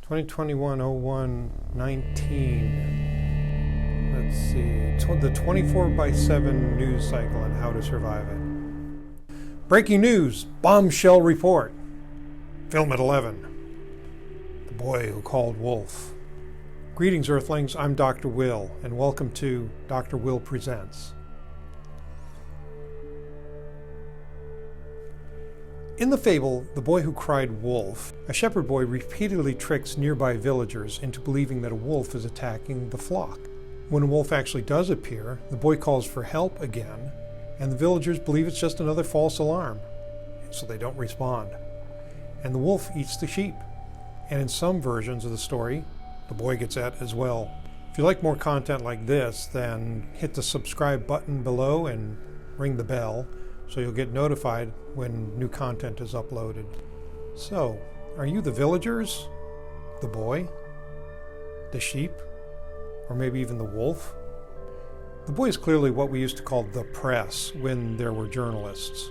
2021-01-19. Let's see. The 24/7 news cycle and how to survive it. Breaking news. Bombshell report. Film at 11. The boy who called wolf. Greetings, Earthlings. I'm Dr. Will, and welcome to Dr. Will Presents. In the fable, The Boy Who Cried Wolf, a shepherd boy repeatedly tricks nearby villagers into believing that a wolf is attacking the flock. When a wolf actually does appear, the boy calls for help again, and the villagers believe it's just another false alarm, so they don't respond. And the wolf eats the sheep. And in some versions of the story, the boy gets at as well. If you like more content like this, then hit the subscribe button below and ring the bell, so you'll get notified when new content is uploaded. So, are you the villagers? The boy? The sheep? Or maybe even the wolf? The boy is clearly what we used to call the press when there were journalists.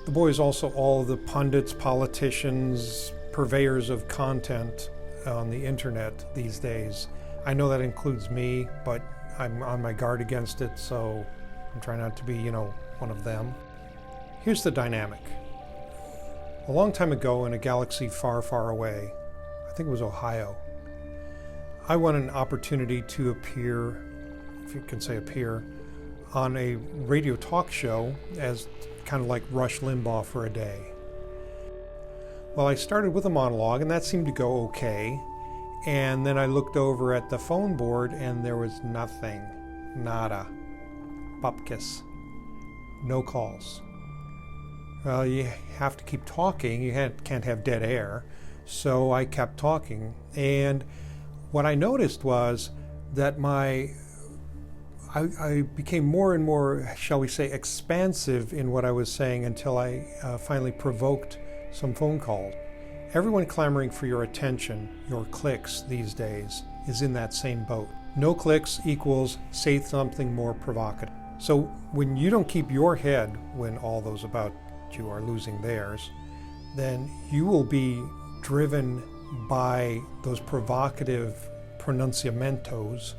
The boy is also all the pundits, politicians, purveyors of content on the internet these days. I know that includes me, but I'm on my guard against it, so I'm trying not to be, one of them. Here's the dynamic. A long time ago in a galaxy far, far away, I think it was Ohio, I won an opportunity to appear, if you can say appear, on a radio talk show as kind of like Rush Limbaugh for a day. Well, I started with a monologue, and that seemed to go okay. And then I looked over at the phone board, and there was nothing. Nada. Bupkis. No calls. Well, you have to keep talking. You can't have dead air. So I kept talking. And what I noticed was that I became more and more, shall we say, expansive in what I was saying until I finally provoked some phone calls. Everyone clamoring for your attention, your clicks these days, is in that same boat. No clicks equals say something more provocative. So when you don't keep your head when all those about you are losing theirs, then you will be driven by those provocative pronunciamentos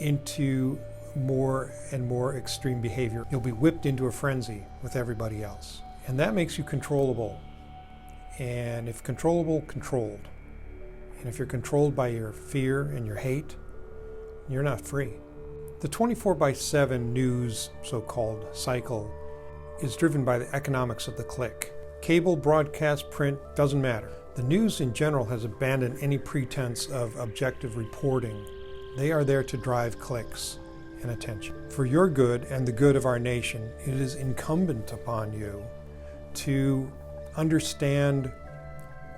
into more and more extreme behavior. You'll be whipped into a frenzy with everybody else. And that makes you controllable. And if controllable, controlled. And if you're controlled by your fear and your hate, you're not free. The 24/7 news, so-called cycle, is driven by the economics of the click. Cable, broadcast, print, doesn't matter. The news in general has abandoned any pretense of objective reporting. They are there to drive clicks and attention. For your good and the good of our nation, it is incumbent upon you to understand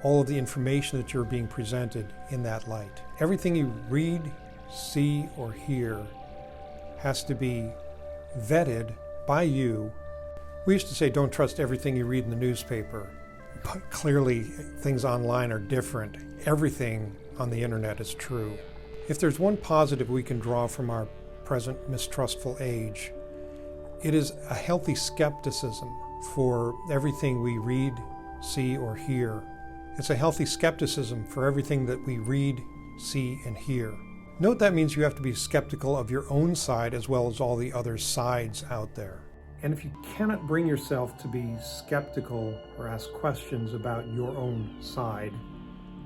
all of the information that you're being presented in that light. Everything you read, see, or hear has to be vetted by you. We used to say don't trust everything you read in the newspaper, but clearly things online are different. Everything on the internet is true. If there's one positive we can draw from our present mistrustful age, it is a healthy skepticism for everything we read, see, or hear. It's a healthy skepticism for everything that we read, see, and hear. Note that means you have to be skeptical of your own side as well as all the other sides out there. And if you cannot bring yourself to be skeptical or ask questions about your own side,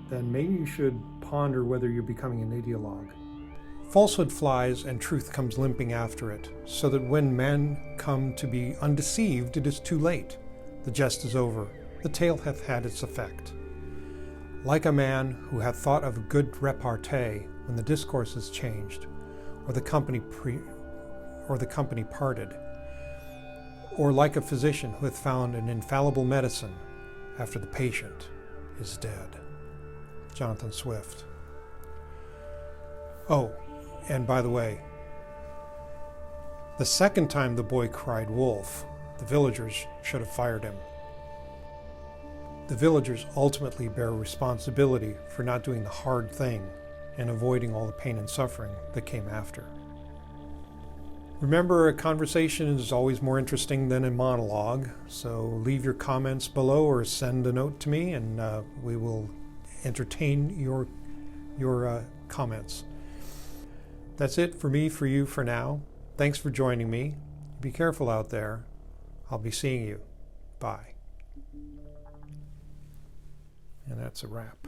then maybe you should ponder whether you're becoming an ideologue. Falsehood flies and truth comes limping after it, so that when men come to be undeceived, it is too late. The jest is over. The tale hath had its effect. Like a man who hath thought of good repartee when the discourse is changed, or the company parted, or like a physician who hath found an infallible medicine after the patient is dead. Jonathan Swift. Oh, and by the way, the second time the boy cried wolf, the villagers should have fired him. The villagers ultimately bear responsibility for not doing the hard thing and avoiding all the pain and suffering that came after. Remember, a conversation is always more interesting than a monologue, so leave your comments below or send a note to me and we will entertain your comments. That's it for me, for you, for now. Thanks for joining me. Be careful out there. I'll be seeing you. Bye. And that's a wrap.